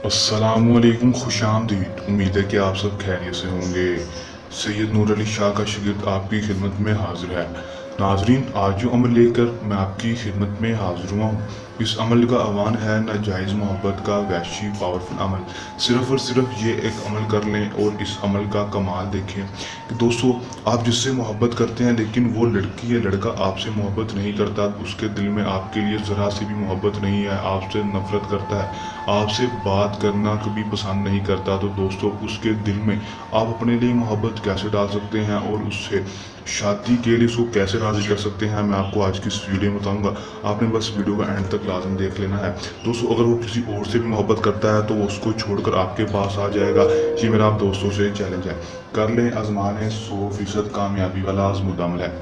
अस्सलाम वालेकुम, खुश आमदीद। उम्मीद है कि आप सब खैरियत से होंगे। सैयद नूर अली शाह का शागिर्द आपकी खिदमत में हाजिर है। नाजरीन, आज जो अमल लेकर मैं आपकी खिदमत में हाजिर हुआ हूँ, इस अमल का आह्वान है नाजायज़ मोहब्बत का वहशी पावरफुल अमल। सिर्फ और सिर्फ ये एक अमल कर लें और इस अमल का कमाल देखें कि दोस्तों, आप जिससे मोहब्बत करते हैं लेकिन वो लड़की या लड़का आपसे मोहब्बत नहीं करता, उसके दिल में आपके लिए ज़रा सी भी मोहब्बत नहीं है, आपसे नफरत करता है, आपसे बात करना कभी पसंद नहीं करता, तो दोस्तों उसके दिल में आप अपने लिए मोहब्बत कैसे डाल सकते हैं और उससे शादी के लिए उसको कैसे राज़ी कर सकते हैं, मैं आपको आज की इस वीडियो में बताऊंगा। आपने बस वीडियो का एंड तक लाजम देख लेना है। दोस्तों, अगर वो किसी और से भी मोहब्बत करता है तो वो उसको छोड़कर आपके पास आ जाएगा। ये मेरा आप दोस्तों से चैलेंज है। कर लें, आजमाने, 100% कामयाबी वाला आजमुद्दा अमल है।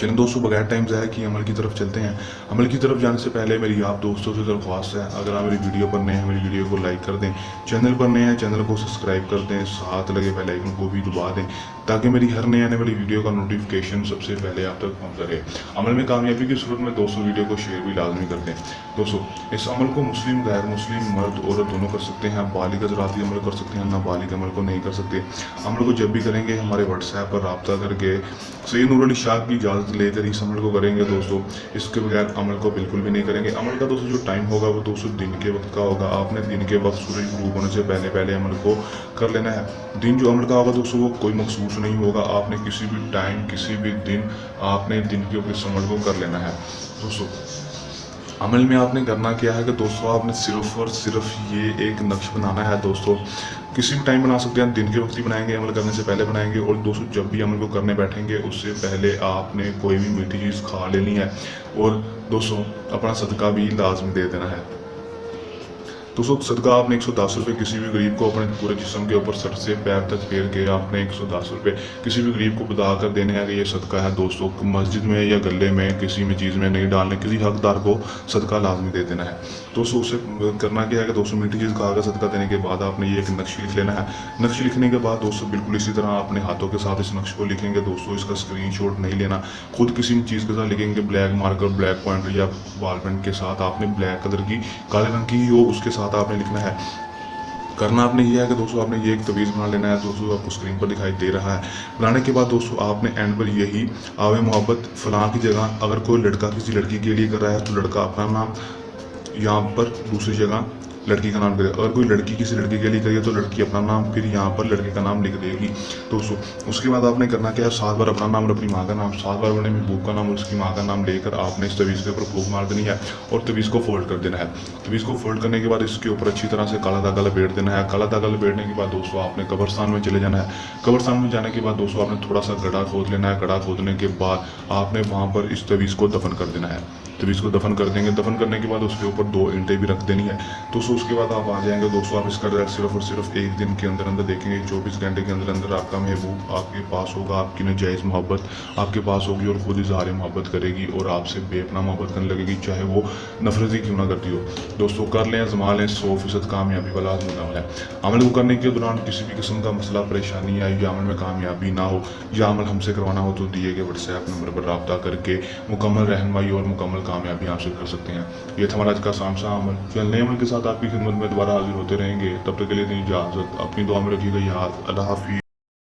चलें दोस्तों, बगैर टाइम ज़ाया किए अमल की तरफ चलते हैं। अमल की तरफ जाने से पहले मेरी आप दोस्तों से दरख्वास्त है, अगर आप मेरी वीडियो पर नए हैं मेरी वीडियो को लाइक कर दें, चैनल पर नए हैं चैनल को सब्सक्राइब कर दें, साथ लगे बेल आइकन को भी दबा दें ताकि मेरी हर नए आने वाली वीडियो का नोटिफिकेशन सबसे पहले आप तक पहुँचता रहे। अमल में कामयाबी की सूरत में दोस्तों वीडियो को शेयर भी लाजमी कर दें। दोस्तों, इस अमल को मुस्लिम, गैर मुस्लिम, मर्द औरत दोनों कर सकते हैं। बालिग हज़रात अमल कर सकते हैं, नाबालिग अमल को नहीं कर सकते। अमल को जब भी करेंगे हमारे व्हाट्सएप पर रब्ता करके सैयद नूर अली शाह की इजाज़त लेकर इस अमल को करेंगे। दोस्तों, इसके बगैर अमल को बिल्कुल भी नहीं करेंगे। अमल का दोस्तों जो टाइम होगा वो दोस्तों दिन के वक्त का होगा। आपने दिन के वक्त सूरज ग्रूब होने से पहले पहले अमल को कर लेना है। दिन जो अमल का होगा दोस्तों वो कोई मखसूस नहीं होगा। आपने किसी भी टाइम किसी भी दिन आपने दिन के ऊपर इस अमल को कर लेना है। दोस्तों, अमल में आपने करना क्या है कि दोस्तों आपने सिर्फ और सिर्फ ये एक नक्श बनाना है। दोस्तों, किसी भी टाइम बना सकते हैं, दिन के वक्त ही बनाएंगे, अमल करने से पहले बनाएंगे। और दोस्तों, जब भी अमल को करने बैठेंगे उससे पहले आपने कोई भी मीठी चीज़ खा लेनी है और दोस्तों अपना सदका भी लाजमी दे देना है। दोस्तों, सदका आपने 110 रुपये किसी भी गरीब को अपने पूरे जिस्म के ऊपर सर से पैर तक फेर के आपने 110 रुपये किसी भी गरीब को बता कर देने हैं कि ये सदका है। दोस्तों, मस्जिद में या गले में किसी भी चीज़ में नहीं डालने, किसी हकदार को सदका लाजमी दे देना है। दोस्तों, उसे करना क्या है कि दोस्तों मीठी चीज़ खाकर सदका देने के बाद आपने ये एक नक्श लिख लेना है। नक्श लिखने के बाद दोस्तों बिल्कुल इसी तरह अपने हाथों के साथ इस नक्श को लिखेंगे। दोस्तों, इसका स्क्रीनशॉट नहीं लेना, खुद किसी भी चीज़ के साथ लिखेंगे। ब्लैक मार्कर, ब्लैक पॉइंटर या बॉल पेन के साथ आपने ब्लैक कलर की, काले रंग की हो उसके साथ आपने लिखना है। करना आपने ये है कि दोस्तों आपने ये एक तवीज़ बना लेना है। दोस्तों आपको स्क्रीन पर दिखाई दे रहा है। बनाने के बाद दोस्तों आपने एंड पर यही आवे मोहब्बत फलां की जगह, अगर कोई लड़का किसी लड़की के लिए कर रहा है तो लड़का अपना नाम, यहाँ पर दूसरी जगह लड़की का नाम करे। अगर कोई लड़की किसी लड़के के लिए करिए तो लड़की अपना नाम, फिर यहाँ पर लड़के का नाम लिख देगी। दोस्तों, उसके बाद आपने करना क्या है, 7 बार अपना नाम और अपनी माँ का नाम, 7 बार अपने महबूब का नाम और उसकी माँ का नाम लेकर आपने इस तवीज़ के ऊपर फूंक मार देनी है और तवीज़ को फोल्ड कर देना है। तवीज़ को फोल्ड करने के बाद इसके ऊपर अच्छी तरह से काला धागा लपेट देना है। काला धागा लपेटने के बाद दोस्तों आपने कब्रस्तान में चले जाना है। कब्रस्तान में जाने के बाद दोस्तों आपने थोड़ा सा गड्ढा खोद लेना है। गड्ढा खोदने के बाद आपने वहाँ पर इस तवीज़ को दफन कर देना है। तवीज़ को दफन कर देंगे। दफन करने के बाद उसके ऊपर 2 ईंटें भी रख देनी है। दोस्तों, उसके बाद आप आ जाएंगे। दोस्तों, आप इसका रिजल्ट सिर्फ और सिर्फ एक दिन के अंदर अंदर देखेंगे। 24 घंटे के अंदर अंदर आपका महबूब आपके पास होगा, आपकी नाजायज़ मोहब्बत आपके पास होगी और खुद इज़हार मोहब्बत करेगी और आपसे बेपनाह मोहब्बत करने लगेगी, चाहे वो नफरत ही क्यों ना करती हो। दोस्तों, कर लें, आजमा लें, 100% कामयाबी वाला अमल है। अमल को करने के दौरान किसी भी किस्म का मसला परेशानी आई या अमल में कामयाबी ना हो या अमल हमसे करवाना हो तो दिए गए व्हाट्सएप नंबर पर रब्ता करके मुकम्मल रहनुमाई और मुकम्मल कामयाबी हासिल कर सकते हैं। ये था हमारा आज का सामसा अमल। चल नए अमल के साथ आपकी खिदमत में दोबारा हाजिर होते रहेंगे। तब तक के लिए इजाज़त, अपनी दुआ में रखिएगा याद। अल्लाह हाफिज़।